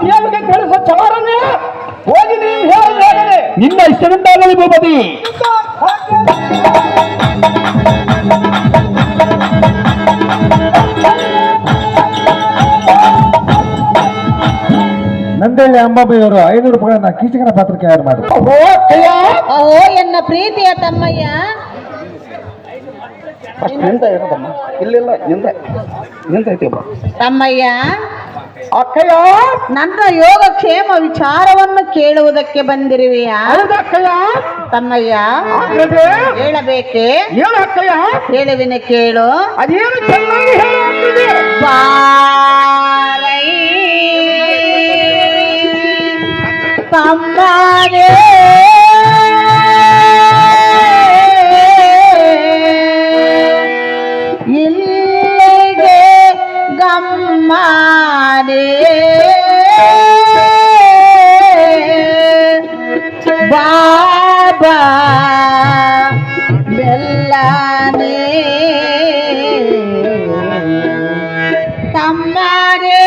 ದೇವರಿಗೆ ತಿಳಿಸೋ ಚಾರನೇ ಹೋಗಿ ನೀವು ಹೇಳಬೇಕೇ ನಿನ್ನ ಇಷ್ಟವಿದ್ದಾಗಲಿ ಭೂಪತಿ. ನಂದೇಳಿ ಅಂಬಾಬಯ್ಯವರು 500 ರೂಪಾಯಿಗಳನ್ನ ಕೀಚಕನ ಪಾತ್ರಕ್ಕೆ ಆಡ್ ಮಾಡಿ. ಓ ಎನ್ನ ಪ್ರೀತಿಯ ತಮ್ಮಯ್ಯ, ನಿಂದ ಏನದಮ್ಮ ಇಲ್ಲ ನಿಂದ ಐತಿಯಮ್ಮ ತಮ್ಮಯ್ಯ. ಅಕ್ಕಯ್ಯ, ನನ್ನ ಯೋಗಕ್ಷೇಮ ವಿಚಾರವನ್ನು ಕೇಳುವುದಕ್ಕೆ ಬಂದಿರುವೆಯಾ ಅಕ್ಕಯ್ಯ? ತಮ್ಮಯ್ಯ, ಹೇಳಬೇಕೆ? ಹೇಳು ಅಕ್ಕಯ್ಯ. ಹೇಳುವಿನ ಕೇಳು. ಅದೇನು ಚೆನ್ನಾಗಿ ಹೇಳುತ್ತದೆ. ಬಾರೈ ತಮ್ಮನೇ ಇಲ್ಲಿಗೆ ಗಮ್ಮನೆ ಬಾಬಾ ಬೆಲ್ಲನೆ ತಮ್ಮನೇ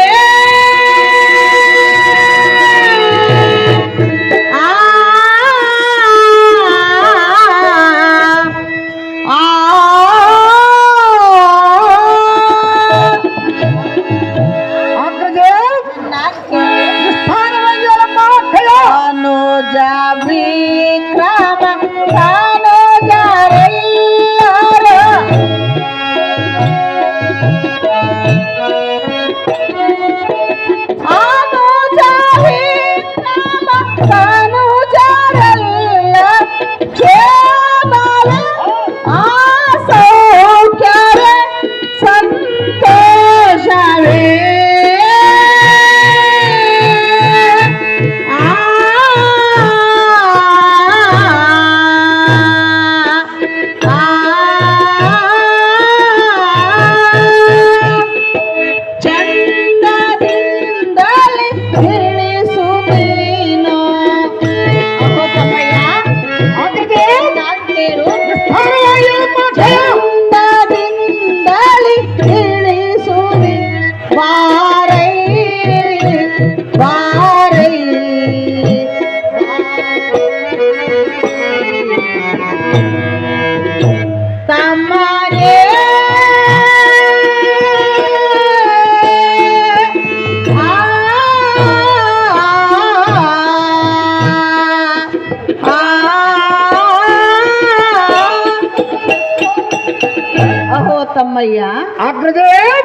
ತಮ್ಮಯ್ಯ,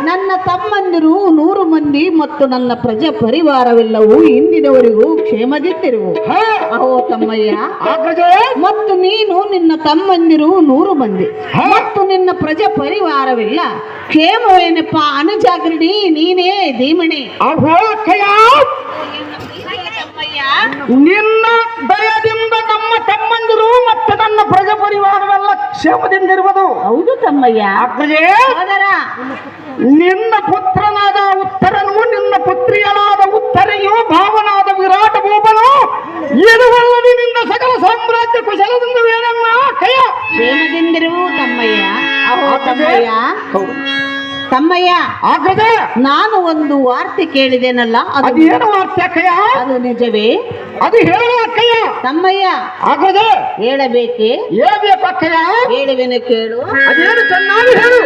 ನನ್ನ ತಮ್ಮಂದಿರು 100 ಮಂದಿ ಮತ್ತು ನನ್ನ ಪ್ರಜೆ ಪರಿವಾರವೆಲ್ಲವೂ ಇಂದಿನವರೆಗೂ ಕ್ಷೇಮದಿದ್ದಿರುವು. ಅಹೋ ತಮ್ಮಯ್ಯ, ಮತ್ತು ನೀನು ನಿನ್ನ ತಮ್ಮಂದಿರು 100 ಮಂದಿ ಮತ್ತು ನಿನ್ನ ಪ್ರಜೆ ಪರಿವಾರವಿಲ್ಲ ಕ್ಷೇಮವೇನಪ್ಪ ಅನುಜಾಗರಣಿ ನೀನೇ ಧೀಮಣಿ. ನಿನ್ನ ದಯದಿಂದ ನಮ್ಮ ತಮ್ಮಂದಿರು ಮತ್ತು ನನ್ನ ಪ್ರಜ ಪರಿವಾರವೆಲ್ಲ ಕ್ಷೇಮದಿಂದಿರುವುದು. ಹೌದು ತಮ್ಮಯ್ಯ. ನಿನ್ನ ಪುತ್ರನಾದ ಉತ್ತರನು ನಿನ್ನ ಪುತ್ರಿಯನಾದ ಉತ್ತರೆಯು ಭಾವನಾದ ವಿರಾಟ ಭೂಪನು ಇರುವಲ್ಲದೆ ನಿನ್ನ ಸಕಲ ಸಾಮ್ರಾಜ್ಯ ಕುಶಲದಿಂದ ವೇಣಮ್ಮ ಕಯ ಕ್ಷೇಮದಿಂದಿರುವು ತಮ್ಮಯ್ಯ. ಅಹೋ ತಮ್ಮಯ್ಯ, ತಮ್ಮಯ್ಯ, ನಾನು ಒಂದು ವಾರ್ತೆ ಕೇಳಿದೆನಲ್ಲ, ಅದೇನು ವಾರ್ತೆ ಅಕ್ಕಯ್ಯ? ಅದು ನಿಜವೇ? ಅದು ಹೇಳು ಅಕ್ಕಯ್ಯ. ತಮ್ಮಯ್ಯ, ಹೇಳಬೇಕೆ? ಹೇಳಬೇಕು ಅಕ್ಕಯ್ಯ. ಹೇಳುವೆನು ಕೇಳು. ಅದೇನು ಚೆನ್ನಾಗಿ ಹೇಳು.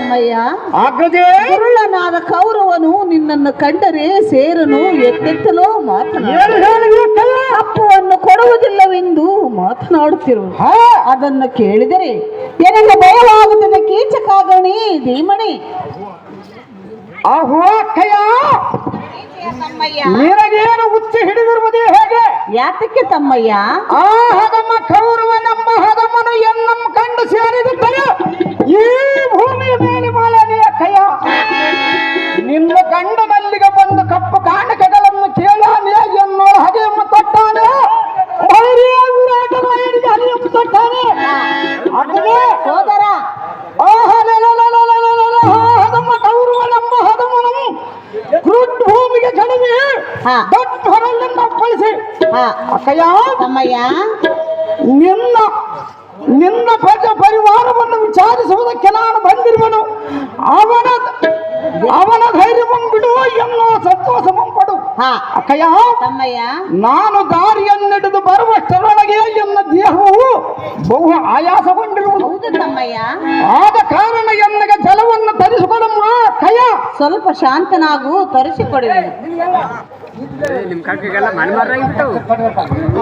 ತಮ್ಮಯ್ಯ. ಅಗ್ರಜೆ ದುರುಳನಾದ ಕೌರವನು ನಿನ್ನನ್ನು ಕಂಡರೆ ಸೇರನು ಎತ್ತೆತ್ತಲೋ ಮಾತನಾಡ ಏನು ಹೇಳಿದ್ರಿ ಅಕ್ಕಯ್ಯ? ಅಪ್ಪವನ್ನು ಕೊಡುವುದಿಲ್ಲವೆಂದು ಮಾತನಾಡುತ್ತಿರುವುದು. ಹಾ ಅದನ್ನು ಕೇಳಿದರೆ ನನಗೆ ಭಯವಾಗುತ್ತದೆ ಕೀಚಕಾಗಣಿ ಧೀಮಣಿ. ಆಹೋ ಅಕ್ಕಯ್ಯ, ತಮ್ಮಯ್ಯ ನಿನಗೇನು ಹುಚ್ಚಿ ಹಿಡಿದಿರುವುದೇ ಹೇಗೆ? ಯಾತಕ್ಕೆ ತಮ್ಮಯ್ಯ? ಆ ಹದಮ ಕೌರವ ನಮ್ಮ ಹದಮನು ಎನ್ನಮ್ಮ ಕಂಡು ಸೇರಿದುತ್ತಾರೆ ಈ ಭೂಮಿಯ ಮೇಲೆ ಮಾಲನಿ ಅಕ್ಕಯ್ಯ. ನಿನ್ನ ಗಂಡನಲ್ಲಿಗೆ ಬಂದು ಕಪ್ಪು ಕಾಣಿಕೆಗಳನ್ನು ಕೇಳಾನೆ ಎನ್ನೋ ಹಗೆಯಮ್ಮ ತೊಟ್ಟಾನೆ, ಭೈರಿಯ ವಿರಾಟ ರಾಯನಿಗೆ ಹಗೆಯಮ್ಮ ತೊಟ್ಟಾನೆ. ಅಕ್ಕಯ್ಯ, ಸೋದರ ಹದಮ ಕೌರವ ನಮ್ಮ ಹದಮನು ಕ್ರುಡ್ ಭೂಮಿಗೆ ಕಡಿಮೆ ಹಾ. ದೊಡ್ಡ ಹೊರಲ್ಲನ್ನು ಅಪ್ಪಳಿಸಿ ಹಾ. ಅಕ್ಕಯ್ಯ, ತಮ್ಮಯ್ಯ ನಿನ್ನ ಪರಿವಾರವನ್ನು ವಿಚಾರಿಸುವುದಕ್ಕೆ ನಾನು ಬಂದಿರುವನು. ಅವನ ಧೈರ್ಯವನ್ನು ಬಿಡು ಎನ್ನೋ ಸಂತೋಷವನ್ನು ಪಡು. ಹಾ. ಅಕ್ಕಯ್ಯ, ತಮ್ಮಯ್ಯ ನಾನು ದಾರಿಯನ್ನಿಡಿದು ಬರುವಷ್ಟರೊಳಗೆ ಎನ್ನ ದೇಹವು ಬಹು ಆಯಾಸಗೊಂಡಿರುವುದು. ಹೌದು ತಮ್ಮಯ್ಯ. ಆದ ಕಾರಣ ಎನ್ನಗೆ ಜಲವನ್ನು ತರಿಸಿಕೊಡಮ್ಮ ಅಕ್ಕಯ್ಯ. ಸ್ವಲ್ಪ ಶಾಂತನಾಗು, ತರಿಸಿಕೊಡುವೆ.